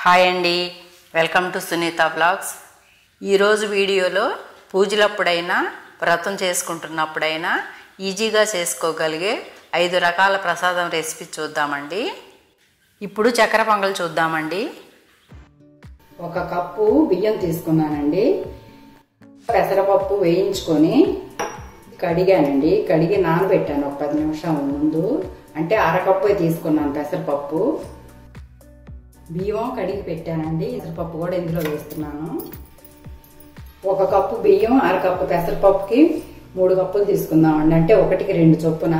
Hi అండి, welcome to Sunitha blogs. ఈరోజు వీడియోలో పూజలప్పుడైనా వ్రతం చేసుకుంటున్నప్పుడైనా ఈజీగా చేసుకోగలిగే 5 రకాల ప్రసాదం రెసిపీ చూద్దామండి. ఇప్పుడు చక్కెర పొంగల్ చూద్దామండి. 1 కప్పు బియ్యం తీసుకున్నానండి. పెసరపప్పు వేయించుకొని కడిగానండి. కడిగి నానబెట్టాను ఒక 10 నిమిషాల ముందు. అంటే అరకప్పు తీసుకున్నాను పెసరపప్పు. బియ్యం కడిగి పెట్టానండి. పెసరపప్పు కూడా ఇందులో వేస్తున్నాను. 1 కప్పు బియ్యం, అరకప్పు పెసరపప్పుకి 3 కప్పులు తీసుకుందామండి. అంటే 1కి 2 చొప్పున.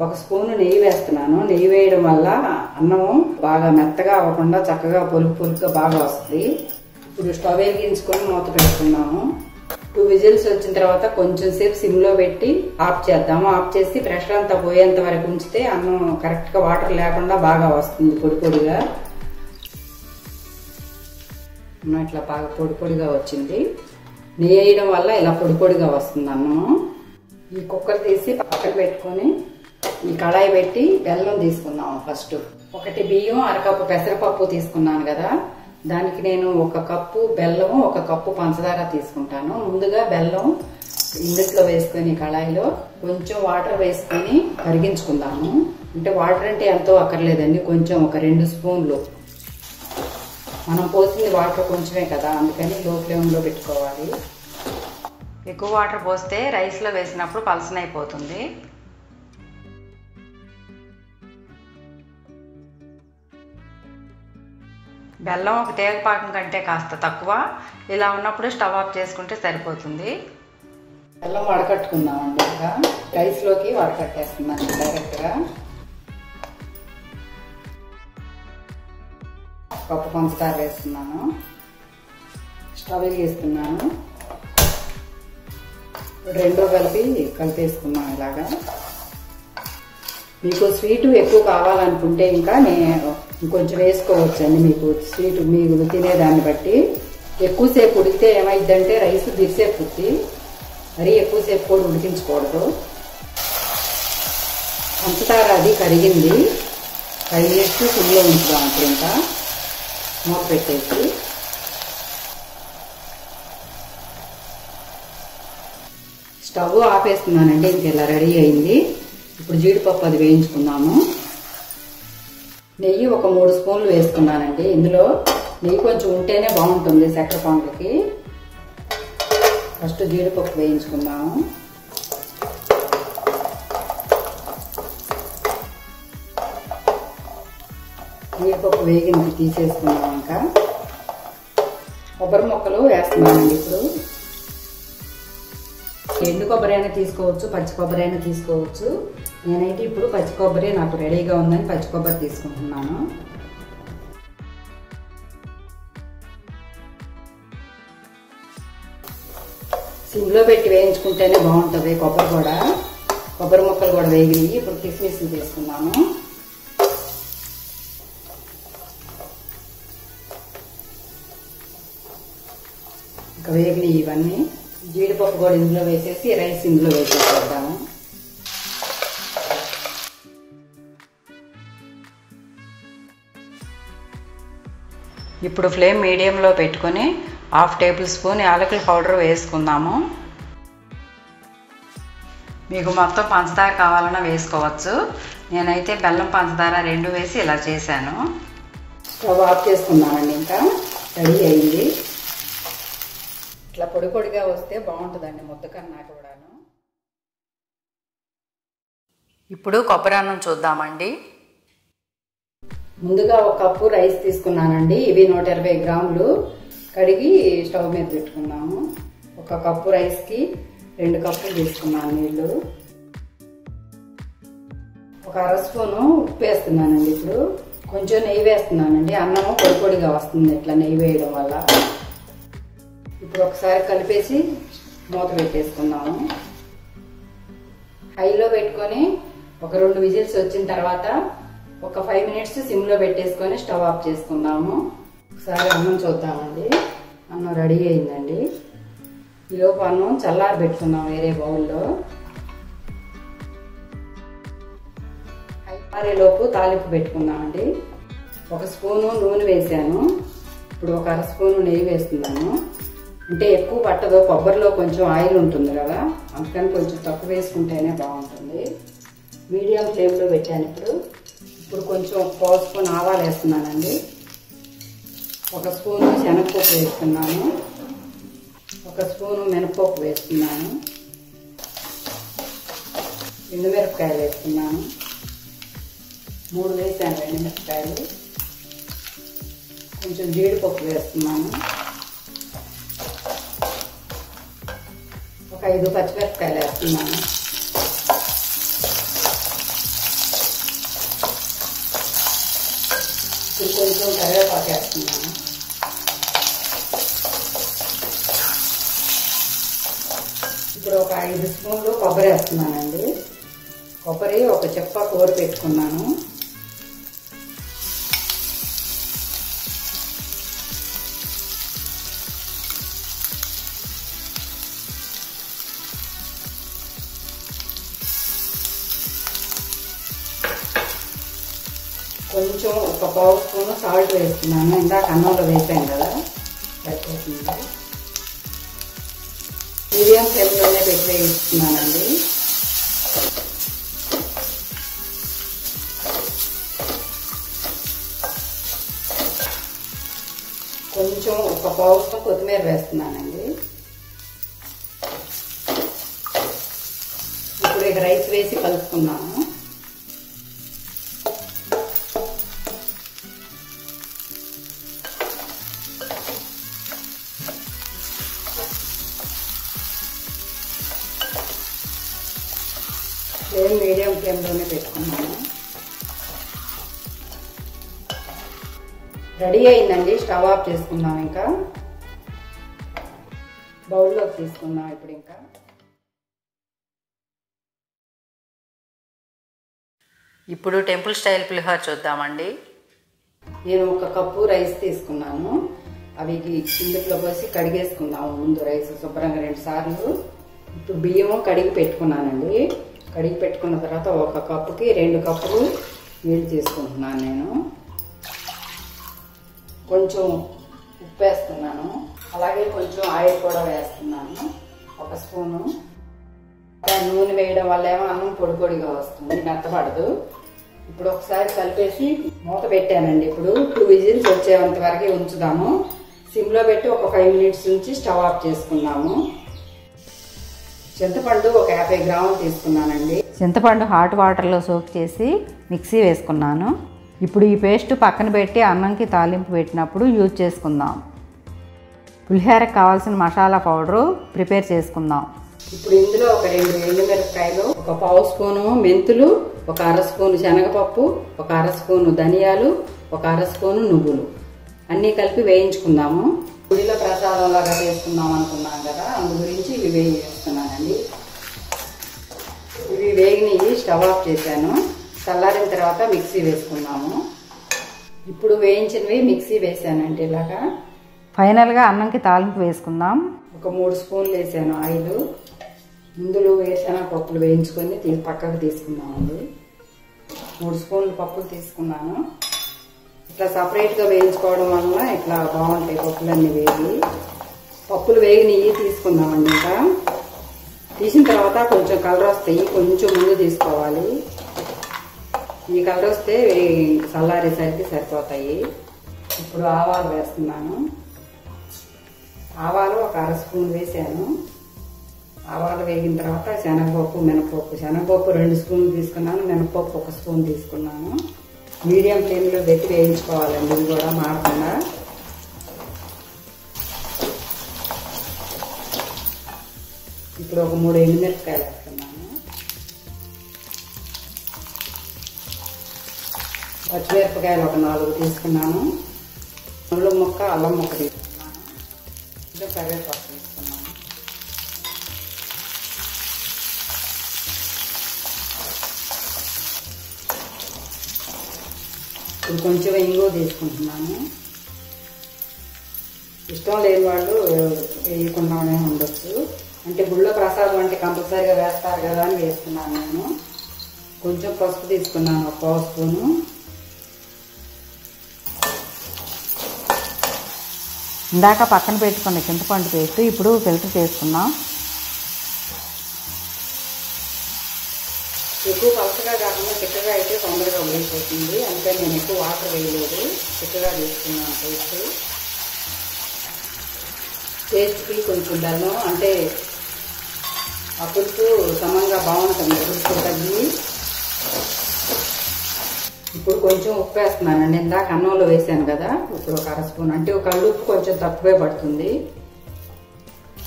ఒక స్పూను నెయ్యి వేస్తున్నాను. నెయ్యి వేయడం వల్ల అన్నం బాగా మెత్తగా అవ్వకుండా చక్కగా పొలుపుగా బాగా వస్తుంది. ఇప్పుడు స్టవ్ వెలిగించుకొని మూత పెట్టుకున్నాము. 2 విజిల్స్ వచ్చిన తర్వాత కొంచెం సేపు సిమ్లో పెట్టి ఆఫ్ చేద్దాము. ఆఫ్ చేసి ప్రెషర్ అంతా పోయేంత వరకు ఉంచితే అన్నం కరెక్ట్గా వాటర్ లేకుండా బాగా వస్తుంది పొడిగా. ఇట్లా బాగా పొడిగా వచ్చింది. నెయ్యి వేయడం వల్ల ఇలా పొడిగా వస్తుంది అన్నము. ఈ కుక్కర్ తీసి పక్కన పెట్టుకొని ఈ కళాయి పెట్టి బెల్లం తీసుకుందాము. ఫస్ట్ 1 బియ్యం, అరకప్పు పెసరపప్పు తీసుకున్నాను కదా, దానికి నేను 1 కప్పు బెల్లం, 1 కప్పు పంచదార తీసుకుంటాను. ముందుగా బెల్లం ఇందులో వేసుకొని కళాయిలో కొంచెం వాటర్ వేసుకొని కరిగించుకుందాము. అంటే వాటర్ అంటే ఎంతో అక్కర్లేదండి, కొంచెం ఒక 2 స్పూన్లు. మనం పోసింది వాటర్ కొంచెమే కదా, అందుకని లో ఫ్లేమ్లో పెట్టుకోవాలి. ఎక్కువ వాటర్ పోస్తే రైస్లో వేసినప్పుడు పలసనైపోతుంది. బెల్లం ఒక తేగపాకం కంటే కాస్త తక్కువ. ఇలా ఉన్నప్పుడు స్టవ్ ఆఫ్ చేసుకుంటే సరిపోతుంది. బెల్లం వడకట్టుకుందామండి. ఇంకా రైస్లోకి వడకట్టేస్తున్నాను డైరెక్ట్గా. కప్పు పంచదార వేస్తున్నాను. స్టవ్ వేస్తున్నాను. రెండో కలిపేసుకున్నాం ఇలాగా. మీకు స్వీటు ఎక్కువ కావాలనుకుంటే ఇంకా ఇంకొంచెం వేసుకోవచ్చండి. మీకు స్వీటు మీరు తినేదాన్ని బట్టి. ఎక్కువసేపు ఉడికితే ఏమైందంటే రైస్ బిరిసేపుద్ది. మరీ ఎక్కువసేపు కూడా ఉడికించకూడదు. పంచదార అది కరిగింది. 5 మినిట్స్ ఫుల్లో ఉంచుదాం. అంటే ఇంకా మూత పెట్టేసి స్టవ్ ఆపేస్తున్నానండి. ఇంక ఇలా రెడీ అయింది. ఇప్పుడు జీడిపప్పు అది వేయించుకున్నాము. నెయ్యి ఒక 3 స్పూన్లు వేసుకున్నానండి. ఇందులో నెయ్యి కొంచెం ఉంటేనే బాగుంటుంది చక్కెర పొంగల్కి. ఫస్ట్ జీడిపప్పు వేయించుకుందాము. జీడిపప్పు వేగింది తీసేసుకున్నాము. ఇంకా కొబ్బరి ముక్కలు వేస్తున్నానండి. ఇప్పుడు ఎండు కొబ్బరి అయినా తీసుకోవచ్చు, పచ్చి కొబ్బరి అయినా తీసుకోవచ్చు. నేనైతే ఇప్పుడు పచ్చి కొబ్బరి నాకు రెడీగా ఉందని పచ్చి కొబ్బరి తీసుకుంటున్నాను. సిమ్లో పెట్టి వేయించుకుంటేనే బాగుంటుంది. కొబ్బరి ముక్కలు కూడా వేగినాయి. ఇప్పుడు కిస్మిస్లు తీసుకున్నాను. ఇంకా వేగినాయి ఇవన్నీ. జీడిపప్పు కూడా ఇందులో వేసేసి రైస్ ఇందులో వేసేద్దాము. ఇప్పుడు ఫ్లేమ్ మీడియంలో పెట్టుకొని 1/2 టేబుల్ స్పూన్ యాలకుల పౌడర్ వేసుకుందాము. మీకు మొత్తం పంచదార కావాలన్నా వేసుకోవచ్చు. నేనైతే బెల్లం పంచదార 2 వేసి ఇలా చేశాను. స్టవ్ ఆఫ్ చేసుకున్నానండి. ఇంకా రెడీ అయింది. ఇట్లా పొడిగా వస్తే బాగుంటుందండి ముద్ద కన్నా కూడాను. ఇప్పుడు కొబ్బరి అన్నం చూద్దామండి. ముందుగా 1 కప్పు రైస్ తీసుకున్నానండి. ఇవి 120 గ్రాములు. కడిగి స్టవ్ మీద పెట్టుకున్నాము. 1 కప్పు రైస్కి 2 కప్పులు తీసుకున్నాను నీళ్ళు. ఒక 1/2 స్పూను ఉప్పు వేస్తున్నానండి. ఇప్పుడు కొంచెం నెయ్యి వేస్తున్నానండి. అన్నము పొడిగా వస్తుంది ఇట్లా నెయ్యి వేయడం వల్ల. ఇప్పుడు ఒకసారి కలిపేసి మూత పెట్టేసుకుందాము. హైలో పెట్టుకొని ఒక 2 విజిల్స్ వచ్చిన తర్వాత ఒక 5 మినిట్స్ సిమ్లో పెట్టేసుకొని స్టవ్ ఆఫ్ చేసుకుందాము. ఒకసారి అన్నం చూద్దామండి. అన్నం రెడీ అయిందండి. ఈలోపు అన్నం చల్లారి పెట్టుకున్నాం వేరే బౌల్లో. ఆరేలోపు తాలింపు పెట్టుకుందామండి. 1 స్పూను నూనె వేసాను. ఇప్పుడు 1 అర స్పూను నెయ్యి వేస్తున్నాను. అంటే ఎక్కువ పట్టదు, కొబ్బరిలో కొంచెం ఆయిల్ ఉంటుంది కదా, అందుకని కొంచెం తక్కువ వేసుకుంటేనే బాగుంటుంది. మీడియం ఫ్లేమ్లో పెట్టాను. ఇప్పుడు కొంచెం 1 స్పూన్ ఆవాలు వేస్తున్నానండి. 1 స్పూను శనగపప్పు వేస్తున్నాను. 1 స్పూను మినపప్పు వేస్తున్నాను. ఎండుమిరపకాయలు వేస్తున్నాను. 3 వేసాను ఎండుమిరపకాయలు. కొంచెం జీడిపప్పు వేస్తున్నాను. ఒక 5 పచ్చిమిరపకాయలు వేస్తున్నాను. ఇప్పుడు కొంచెం కరివేపాకు వేస్తున్నాను. ఇప్పుడు ఒక 5 స్పూన్లు కొబ్బరి వేస్తున్నానండి. కొబ్బరి ఒక చెప్ప కూర పెట్టుకున్నాను. కొంచెం ఒక 1/2 స్పూను సాల్ట్ వేస్తున్నాను. ఇందాక అన్నంలో వేసాను కదా, సరిపోతుంది. మీడియం ఫ్లేమ్లోనే పెట్టి వేయిస్తున్నానండి. కొంచెం ఒక 1/2 స్పూన్ కొత్తిమీర వేస్తున్నానండి. ఇప్పుడు ఇక రైస్ వేసి కలుపుకున్నాము. ఫ్లేమ్ మీడియం ఫ్లేమ్లోనే పెట్టుకున్నాను. రెడీ అయిందండి. స్టవ్ ఆఫ్ చేసుకుందాం. ఇంకా బౌల్లోకి తీసుకుందాం. ఇప్పుడు టెంపుల్ స్టైల్ పులిహోర చూద్దామండి. నేను 1 కప్పు రైస్ తీసుకున్నాను. అవి కిందట్లో పోసి కడిగేసుకున్నాము. ముందు రైస్ శుభ్రంగా 2 సార్లు. ఇప్పుడు బియ్యం కడిగి పెట్టుకున్నానండి. కడిగి పెట్టుకున్న తర్వాత 1 కప్పుకి 2 కప్పులు నీళ్ళు తీసుకుంటున్నాను. నేను కొంచెం ఉప్పు వేస్తున్నాను. అలాగే కొంచెం ఆయిల్ కూడా వేస్తున్నాను. 1 స్పూను. నూనె వేయడం వల్ల ఏమో అన్నం పొడి పొడిగా వస్తుంది, మెత్తపడదు. ఇప్పుడు ఒకసారి కలిపేసి మూత పెట్టానండి. ఇప్పుడు 2 విజిల్స్ వచ్చేంత వరకు ఉంచుదాము. సిమ్లో పెట్టి ఒక 5 మినిట్స్ ఉంచి స్టవ్ ఆఫ్ చేసుకున్నాము. చింతపండు ఒక 50 గ్రాములు తీసుకున్నానండి. చింతపండు హాట్ వాటర్లో సోక్ చేసి మిక్సీ వేసుకున్నాను. ఇప్పుడు ఈ పేస్ట్ పక్కన పెట్టి అన్నంకి తాలింపు పెట్టినప్పుడు యూజ్ చేసుకుందాం. పులిహోరకు కావాల్సిన మసాలా పౌడరు ప్రిపేర్ చేసుకుందాం. ఇప్పుడు ఇందులో ఒక 2 ఎండుమిరపకాయలు, ఒక 1/2 స్పూను మెంతులు, ఒక 1/2 స్పూను శనగపప్పు, ఒక 1/2 స్పూను ధనియాలు, ఒక 1/2 స్పూను నువ్వులు అన్నీ కలిపి వేయించుకుందాము. గుడిలో ప్రసాదం లాగా చేసుకుందాం అనుకున్నాం కదా, అందు గురించి ఇవి వేయిస్తున్నానండి. ఇవి వేగినవి స్టవ్ ఆఫ్ చేశాను. చల్లారిన తర్వాత మిక్సీ వేసుకున్నాము. ఇప్పుడు వేయించినవి మిక్సీ వేసానండి. ఇలాగా ఫైనల్గా అన్నంకి తాలింపు వేసుకుందాం. ఒక 3 స్పూన్లు వేసాను ఆయిల్. ముందులు వేరుశనగ పప్పులు వేయించుకొని పక్కకు తీసుకున్నామండి. 3 స్పూన్లు పప్పులు తీసుకున్నాను. ఇట్లా సపరేట్గా వేయించుకోవడం వల్ల ఇట్లా బాగుంటాయి పప్పులన్నీ వేగి. పప్పులు వేగినవి తీసుకుందామండి. ఇంకా తీసిన తర్వాత కొంచెం కలర్ వస్తాయి, కొంచెం ముందు తీసుకోవాలి. ఈ కలర్ వస్తే చల్లారేసరికి సరిపోతాయి. ఇప్పుడు ఆవాలు వేస్తున్నాను. ఆవాలు ఒక 1/2 స్పూన్ వేసాను. ఆవాలు వేగిన తర్వాత శనగపప్పు, మినపప్పు. శనగపప్పు 2 స్పూన్లు తీసుకున్నాను, మినపప్పు 1 స్పూన్ తీసుకున్నాను. మీడియం ఫ్లేమ్లో పెట్టి వేయించుకోవాలండి, ఇది కూడా మారకుండా. ఇప్పుడు ఒక 3 ఎండుమిరపకాయలు వేస్తున్నాను. పచ్చిమిరపకాయలు ఒక 4 తీసుకున్నాను. అల్లం ముక్క, అల్లం ముక్క తీసుకున్నాను. ఇంకా కరివేపాకు తీసుకున్నాను. ఇప్పుడు కొంచెం ఇంగువ తీసుకుంటున్నాను. ఇష్టం లేని వాళ్ళు వేయకుండానే ఉండొచ్చు. అంటే గుళ్ళో ప్రసాదం అంటే కంపల్సరీగా వేస్తారు కదా అని వేస్తున్నాను నేను. కొంచెం పసుపు తీసుకున్నాను, ఒక పావు స్పూను. ఇందాక పక్కన పెట్టుకున్న చింతపండు పేస్ట్ ఇప్పుడు ఫిల్టర్ చేసుకున్నాం. ఎక్కువ పలచగా కాకుండా చిక్కగా అయితే తొందరగా ఉడికిపోతుంది. అందుకని నేను ఎక్కువ వాటర్ వేయలేదు, చిక్కగా తీసుకున్నాను పేస్ట్. టేస్ట్కి కొంచెం బెల్లం అంటే ఆ పులుపు సమంగా బాగుంటుంది, పులుపు తగ్గి. ఇప్పుడు కొంచెం ఉప్పు వేస్తున్నానండి. ఇందాక అన్నంలో వేసాను కదా, ఇప్పుడు ఒక అర స్పూన్, అంటే ఒక ఉప్పు కొంచెం తక్కువే పడుతుంది.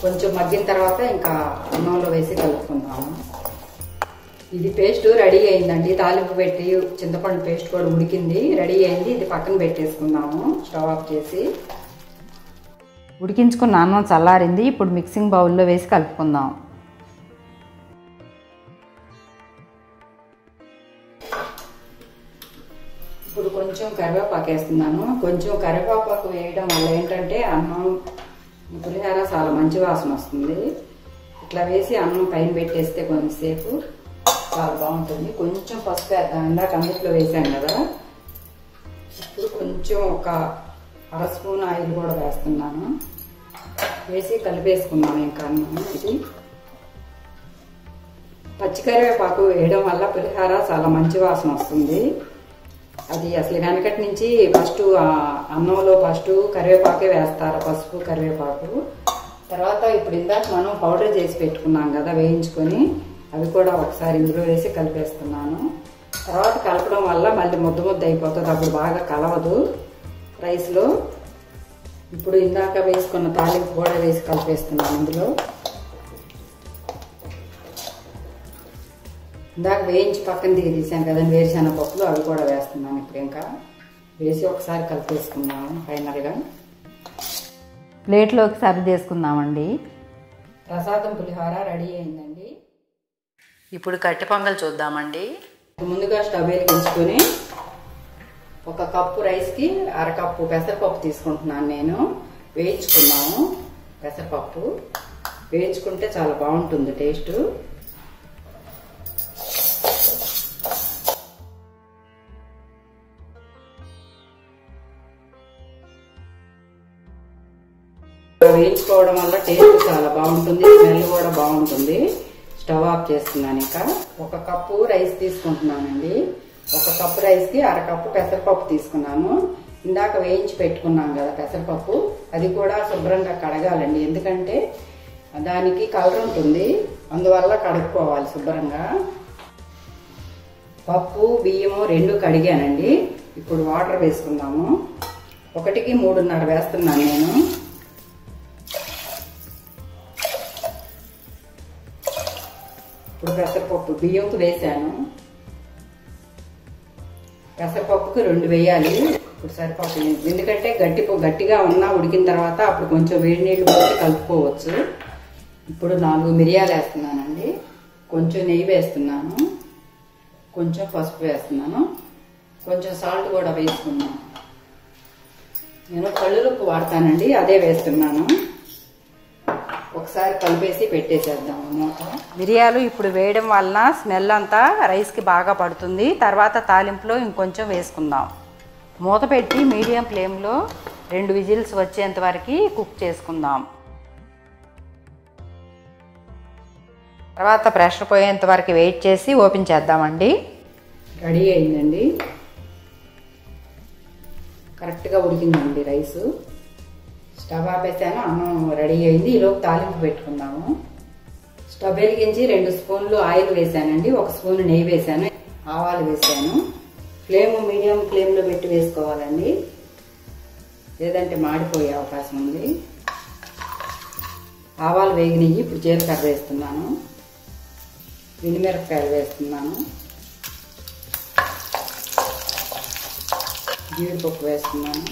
కొంచెం మగ్గిన తర్వాత ఇంకా అన్నంలో వేసి కలుపుకుందాము. ఇది పేస్ట్ రెడీ అయిందండి. తాలింపు పెట్టి చింతపండు పేస్ట్ కూడా ఉడికింది, రెడీ అయింది. ఇది పక్కన పెట్టేసుకున్నాము స్టవ్ ఆఫ్ చేసి. ఉడికించుకున్న అన్నం చల్లారింది. ఇప్పుడు మిక్సింగ్ బౌల్లో వేసి కలుపుకుందాం. ఇప్పుడు కొంచెం కరివేపాకు వేస్తున్నాను. కొంచెం కరివేపాకు వేయడం వల్ల ఏంటంటే అన్నం పులిహోర చాలా మంచి వాసన వస్తుంది. ఇట్లా వేసి అన్నం పైన పెట్టేస్తే కొంచెంసేపు చాలా బాగుంటుంది. కొంచెం పసుపు వేద్దాం, ఇందాక అందుట్లో వేసాం కదా. ఇప్పుడు కొంచెం ఒక అర స్పూన్ ఆయిల్ కూడా వేస్తున్నాను. వేసి కలిపేసుకున్నాను ఇంకా అన్నం. ఇది పచ్చికరివేపాకు వేయడం వల్ల పులిహోర చాలా మంచి వాసన వస్తుంది. అది అసలు వెనకటి నుంచి ఫస్ట్ అన్నంలో ఫస్ట్ కరివేపాకే వేస్తారు, పసుపు కరివేపాకు. తర్వాత ఇప్పుడు ఇందాక మనం పౌడర్ చేసి పెట్టుకున్నాం కదా వేయించుకొని, అవి కూడా ఒకసారి ఇందులో వేసి కలిపేస్తున్నాను. తర్వాత కలపడం వల్ల మళ్ళీ ముద్ద ముద్ద అయిపోతుంది, అప్పుడు బాగా కలవదు రైస్లో. ఇప్పుడు ఇందాక వేసుకున్న తాలింపు కూడా వేసి కలిపేస్తున్నాను ఇందులో. ఇందాక వేయించి పక్కన తీసాను కదండి వేరుశెనగ పప్పులు, అవి కూడా వేస్తున్నాను. ఇప్పుడు ఇంకా వేసి ఒకసారి కలిపేసుకున్నాము. ఫైనల్గా ప్లేట్లోకి సర్వ్ చేసుకుందామండి. ప్రసాదం పులిహోర రెడీ అయిందండి. ఇప్పుడు కట్టె పొంగల్ చూద్దామండి. ముందుగా స్టవ్ వెలిగించుకొని ఒక కప్పు రైస్కి అరకప్పు పెసరపప్పు తీసుకుంటున్నాను నేను. వేయించుకున్నాము పెసరపప్పు. వేయించుకుంటే చాలా బాగుంటుంది టేస్ట్. వేయించుకోవడం వల్ల టేస్ట్ చాలా బాగుంటుంది, స్మెల్ కూడా బాగుంటుంది. స్టవ్ ఆఫ్ చేస్తున్నాను. ఇంకా ఒక కప్పు రైస్ తీసుకుంటున్నానండి. ఒక కప్పు రైస్కి అరకప్పు పెసరపప్పు తీసుకున్నాను. ఇందాక వేయించి పెట్టుకున్నాం కదా పెసరపప్పు, అది కూడా శుభ్రంగా కడగాలండి. ఎందుకంటే దానికి కలర్ ఉంటుంది, అందువల్ల కడుక్కోవాలి శుభ్రంగా. పప్పు బియ్యము రెండు కడిగానండి. ఇప్పుడు వాటర్ వేసుకుందాము. 1కి 3.5 వేస్తున్నాను నేను. ఇప్పుడు పెసరపప్పు బియ్యంకు వేసాను. పెసరపప్పుకి 2 వేయాలి. ఇప్పుడు సరిపోతుంది, ఎందుకంటే గట్టిగా ఉన్నా ఉడికిన తర్వాత అప్పుడు కొంచెం వేడి నీళ్ళు పోసి కలుపుకోవచ్చు. ఇప్పుడు 4 మిరియాలు వేస్తున్నానండి. కొంచెం నెయ్యి వేస్తున్నాను. కొంచెం పసుపు వేస్తున్నాను. కొంచెం సాల్ట్ కూడా వేసుకున్నాను. నేను కళ్ళురుప్పు వాడతానండి, అదే వేస్తున్నాను. ఒకసారి కలిపేసి పెట్టేసేద్దాము మూత. మిరియాలు ఇప్పుడు వేయడం వలన స్మెల్ అంతా రైస్కి బాగా పడుతుంది. తర్వాత తాలింపులో ఇంకొంచెం వేసుకుందాం. మూత పెట్టి మీడియం ఫ్లేమ్లో 2 విజిల్స్ వచ్చేంత వరకు కుక్ చేసుకుందాం. తర్వాత ప్రెషర్ పోయేంత వరకు వెయిట్ చేసి ఓపెన్ చేద్దామండి. రెడీ అయిందండి. కరెక్ట్గా ఉడికిందండి రైసు. స్టవ్ ఆపేసాను, అన్నం రెడీ అయింది. ఈలోపు తాలింపు పెట్టుకుందాము. స్టవ్ వెలిగించి 2 స్పూన్లు ఆయిల్ వేసానండి. 1 స్పూన్ నెయ్యి వేసాను. ఆవాలు వేసాను. ఫ్లేమ్ మీడియం ఫ్లేమ్లో పెట్టి వేసుకోవాలండి, లేదంటే మాడిపోయే అవకాశం ఉంది. ఆవాలు వేగినవి. ఇప్పుడు జీలకర్ర వేస్తున్నాను. ఎండుమిరపకాయలు వేస్తున్నాను. జీడిపప్పు వేస్తున్నాను.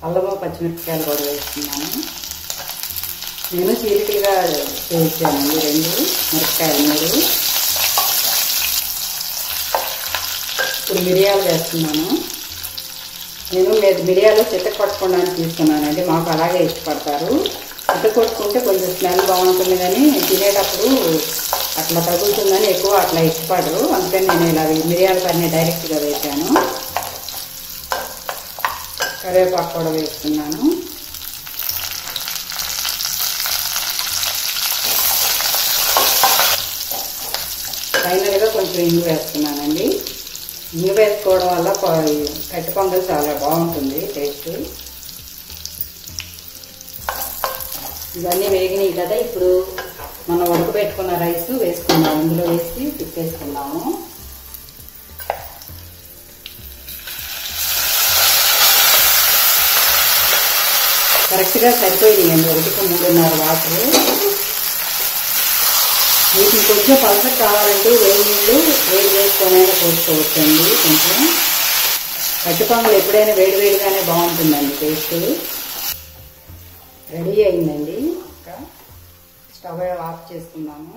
అల్లము పచ్చిమిరపకాయలు కూడా వేస్తున్నాను. నేను చీలికలుగా వేయించానండి 2 మిరపకాయలు 3. ఇప్పుడు మిరియాలు వేస్తున్నాను. నేను మిరియాలు చితక పట్టుకోవడానికి తీసుకున్నానండి, మాకు అలాగే ఇష్టపడతారు. ఉట్ట కొట్టుకుంటే కొంచెం స్మెల్ బాగుంటుంది, కానీ తినేటప్పుడు అట్లా తగులుతుందని ఎక్కువ అట్లా ఇష్టపడరు. అందుకని నేను ఇలా మిరియాల పైన డైరెక్ట్గా వేసాను. కరివేపాకు కూడా వేస్తున్నాను. ఫైనల్గా కొంచెం ఇంగు వేస్తున్నానండి. ఇంగు వేసుకోవడం వల్ల కట్టి పొంగల్ చాలా బాగుంటుంది టేస్ట్. ఇవన్నీ వేగినాయి కదా, ఇప్పుడు మనం ఉడకబెట్టుకున్న రైస్ వేసుకున్నాము. ఇందులో వేసి తిప్పేసుకున్నాము. కరెక్ట్గా సరిపోయిందండి, 1-3.5 వాటర్. వీటిని కొంచెం పలసగా కావాలంటే వేడి నీళ్ళు వేడి చేసుకొని పోసుకోవచ్చండి. కొంచెం కట్టి పొంగల్ ఎప్పుడైనా వేడివేడిగానే బాగుంటుందండి టేస్ట్. రెడీ అయిందండి. స్టవ్ ఆఫ్ చేసుకున్నాము.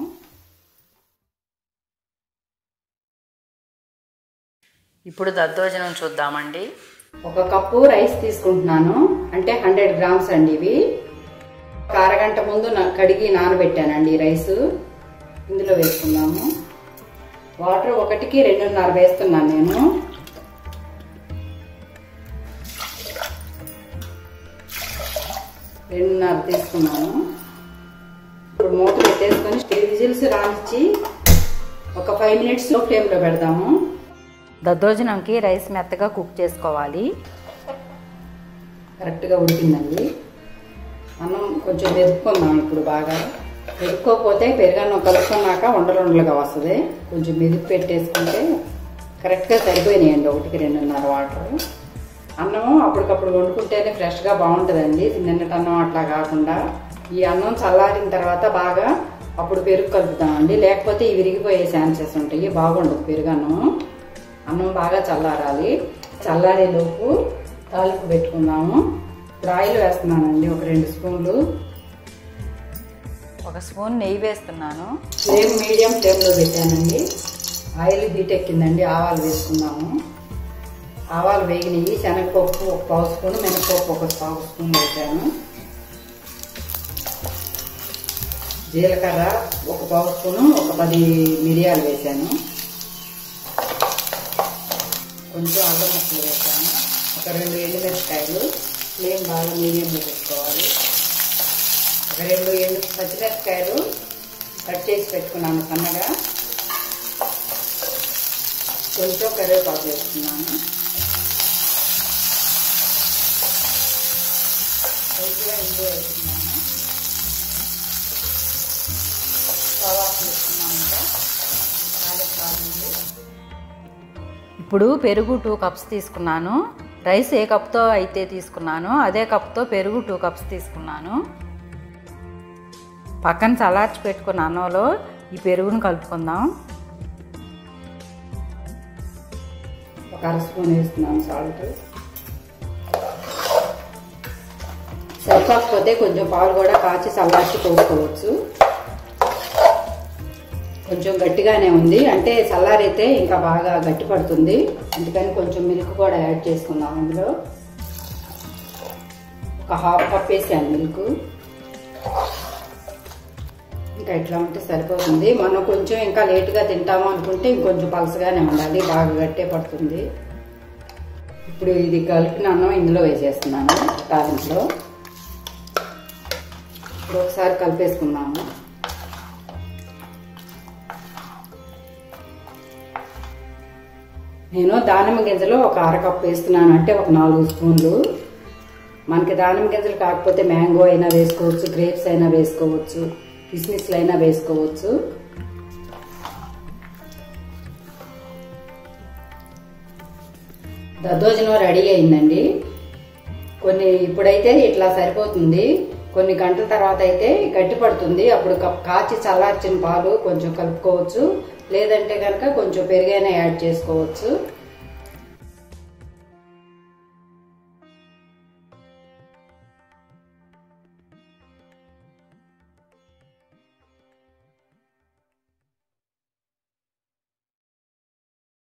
ఇప్పుడు దద్దోజనం చూద్దామండి. 1 కప్పు రైస్ తీసుకుంటున్నాను, అంటే 100 గ్రామ్స్ అండి. ఇవి ఒక అరగంట ముందు కడిగి నానబెట్టానండి రైస్. ఇందులో వేసుకున్నాము. వాటర్ 1కి 2.5 వేస్తున్నాను నేను. రెండున్నర తీసుకున్నాను. ఇప్పుడు మూత పెట్టేసుకొని 3 విజిల్స్ రానిచ్చి ఒక 5 మినిట్స్ లో ఫ్లేమ్లో పెడదాము. దద్దోజనంకి రైస్ మెత్తగా కుక్ చేసుకోవాలి. కరెక్ట్గా ఉడికిందండి. అన్నం కొంచెం మెదుపుకుందాం. ఇప్పుడు బాగా మెదుపుకోకపోతే పెరుగన్నం కలుపుకున్నాక ఉండలుగా వస్తుంది. కొంచెం మెదుపు పెట్టేసుకుంటే కరెక్ట్గా సరిపోయినాయండి. 1కి 2.5 వాటర్. అన్నము అప్పటికప్పుడు వండుకుంటేనే ఫ్రెష్గా బాగుంటుందండి, నిన్నటి అన్నం అట్లా కాకుండా. ఈ అన్నం చల్లారిన తర్వాత బాగా అప్పుడు పెరుగు కలుపుతామండి, లేకపోతే ఇవి విరిగిపోయే ఛాన్సెస్ ఉంటాయి, బాగుండదు పెరుగన్నం. అన్నం బాగా చల్లారాలి. చల్లారేలోపు తాలింపు పెట్టుకుందాము. ఇప్పుడు ఆయిల్ వేస్తున్నానండి, ఒక 2 స్పూన్లు. 1 స్పూన్ నెయ్యి వేస్తున్నాను. ఫ్లేమ్ మీడియం ఫ్లేమ్లో పెట్టానండి. ఆయిల్ హీట్ ఎక్కిందండి. ఆవాలు వేసుకుందాము. ఆవాలు వేగినవి. శనగపప్పు 1 పావు స్పూన్, మినపప్పు 1 పావు స్పూన్ వేసాను. జీలకర్ర 1 పావు స్పూను, ఒక 10 మిరియాలు వేసాను. కొంచెం అల్లం ముక్కలు వేసాను. ఒక 2 ఎండుమిరపకాయలు. ఫ్లేమ్ బాగా మీడియంలో పెట్టుకోవాలి. ఒక 2 పచ్చిమిరపకాయలు కట్ చేసి పెట్టుకున్నాను సన్నగా. కొంచెం కరివేపాకు వేస్తున్నాను. కొద్దిగా ఇంగు వేస్తున్నాను. కవాపు వేస్తున్నాను. ఇప్పుడు పెరుగు 2 కప్స్ తీసుకున్నాను. రైస్ ఏ కప్తో అయితే తీసుకున్నానో అదే కప్తో పెరుగు 2 కప్స్ తీసుకున్నాను. పక్కన చల్లార్చి పెట్టుకున్న అన్నంలో ఈ పెరుగును కలుపుకుందాం. ఒక 1 స్పూన్ వేస్తున్నాను సాల్ట్. సరిపోకపోతే కొంచెం పాలు కూడా కాచి చల్లార్చి పోసుకోవచ్చు. కొంచెం గట్టిగానే ఉంది, అంటే చల్లారైతే ఇంకా బాగా గట్టి పడుతుంది. అందుకని కొంచెం మిల్క్ కూడా యాడ్ చేసుకుందాం. అందులో ఒక 1/2 కప్ వేసాను మిల్క్. ఇంకా ఇట్లా ఉంటే సరిపోతుంది. మనం కొంచెం ఇంకా లేట్గా తింటాము అనుకుంటే ఇంకొంచెం పలసగానే ఉండాలి, బాగా గట్టే పడుతుంది. ఇప్పుడు ఇది కలిపిన అన్నం ఇందులో వేసేస్తున్నాను తాలింపులో. ఇప్పుడు ఒకసారి కలిపేసుకున్నాము. నేను దానిమ్మ గింజలు ఒక 1/2 కప్పు వేస్తున్నాను, అంటే ఒక 4 స్పూన్లు. మనకి దానిమ్మ గింజలు కాకపోతే మ్యాంగో అయినా వేసుకోవచ్చు, గ్రేప్స్ అయినా వేసుకోవచ్చు, కిస్మిస్లు అయినా వేసుకోవచ్చు. దద్దోజనం రెడీ అయిందండి. ఇప్పుడైతే ఇట్లా సరిపోతుంది. కొన్ని గంటల తర్వాత అయితే గట్టి పడుతుంది. అప్పుడు కాచి చల్లార్చిన పాలు కొంచెం కలుపుకోవచ్చు, లేదంటే కనుక కొంచెం పెరుగైనా యాడ్ చేసుకోవచ్చు.